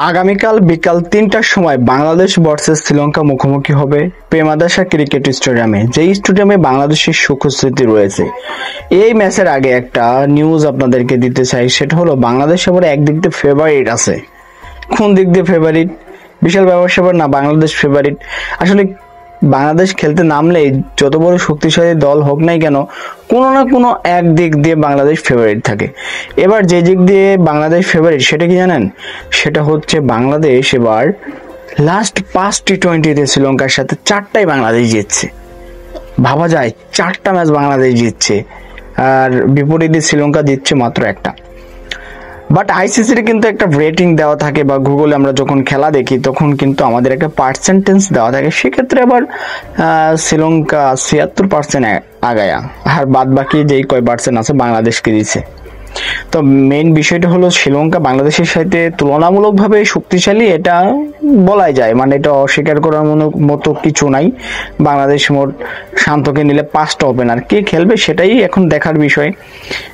আগামীকাল বিকাল ৩টার সময় বাংলাদেশ ভার্সেস শ্রীলঙ্কা মুখোমুখি হবে প্রেমাদাসা ক্রিকেট স্টেডিয়ামে, যেই স্টেডিয়ামে বাংলাদেশের সুখস্মৃতি রয়েছে। এই ম্যাচের আগে একটা নিউজ আপনাদেরকে দিতে চাই, সেটা হলো বাংলাদেশ এবার একদিক দিয়ে ফেভারিট আছে। কোন দিক দিয়ে ফেভারিট? বিশাল ব্যাপার না, বাংলাদেশ ফেভারিট। আসলে বাংলাদেশ খেলতে নামলেই যত বড় শক্তিশালী দল হোক নাই কেন, কোনো না কোনো এক দিক দিয়ে বাংলাদেশ ফেভারিট থাকে। এবার যে দিক দিয়ে বাংলাদেশ ফেভারিট সেটা কি জানেন? সেটা হচ্ছে বাংলাদেশ এবার লাস্ট 5 টি20তে শ্রীলঙ্কার সাথে 4টাই বাংলাদেশ জিতছে। ভাবা যায় 4টা ম্যাচ বাংলাদেশ জিতছে, আর বিপরীতে শ্রীলঙ্কা জিতছে মাত্র একটা। বাট আইসিসির কিন্তু একটা রেটিং দেওয়া থাকে, বা গুগলে আমরা যখন খেলা দেখি তখন কিন্তু আমাদের একটা পার্সেন্টেজ দেওয়া থাকে। সেক্ষেত্রে আবার শ্রীলঙ্কা 76% আগায়া, আর বাদ বাকি যেই কয় পার্সেন্ট আছে বাংলাদেশকে দিচ্ছে। তো মেইন বিষয়টা হলো শ্রীলঙ্কা বাংলাদেশের সাথে তুলনামূলকভাবে শক্তিশালী, এটা বলাই যায়, মানে এটা অস্বীকার করার মতো কিছু নাই। বাংলাদেশ মোট শান্তকে নিলে 5টা ওপেনার কে খেলবে সেটাই এখন দেখার বিষয়।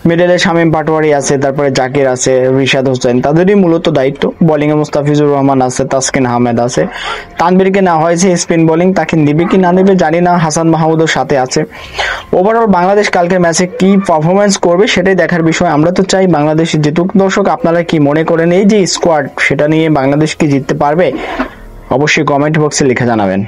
মিডলে শামীম পাটোয়ারি আছে, তারপরে জাকির আছে, রিশাদ হোসেন, তাদেরই মূলত দায়িত্ব। বোলিং এ মুস্তাফিজুর রহমান আছে, তাসকিন আহমেদ আছে। তানভীরকে না হয়েছে স্পিন বোলিং, তাকে নিবে কি না নেবে জানি না। হাসান মাহমুদের সাথে আছে। ওভারঅল বাংলাদেশ কালকের ম্যাচে কি পারফরমেন্স করবে সেটাই দেখার বিষয়। আমরা তো চাই বাংলাদেশ জিতুক। দর্শক, আপনারা কি মনে করেন এই যে স্কোয়াড, সেটা নিয়ে বাংলাদেশ কি জিততে পারবে? অবশ্যই কমেন্ট বক্সে লিখে জানাবেন।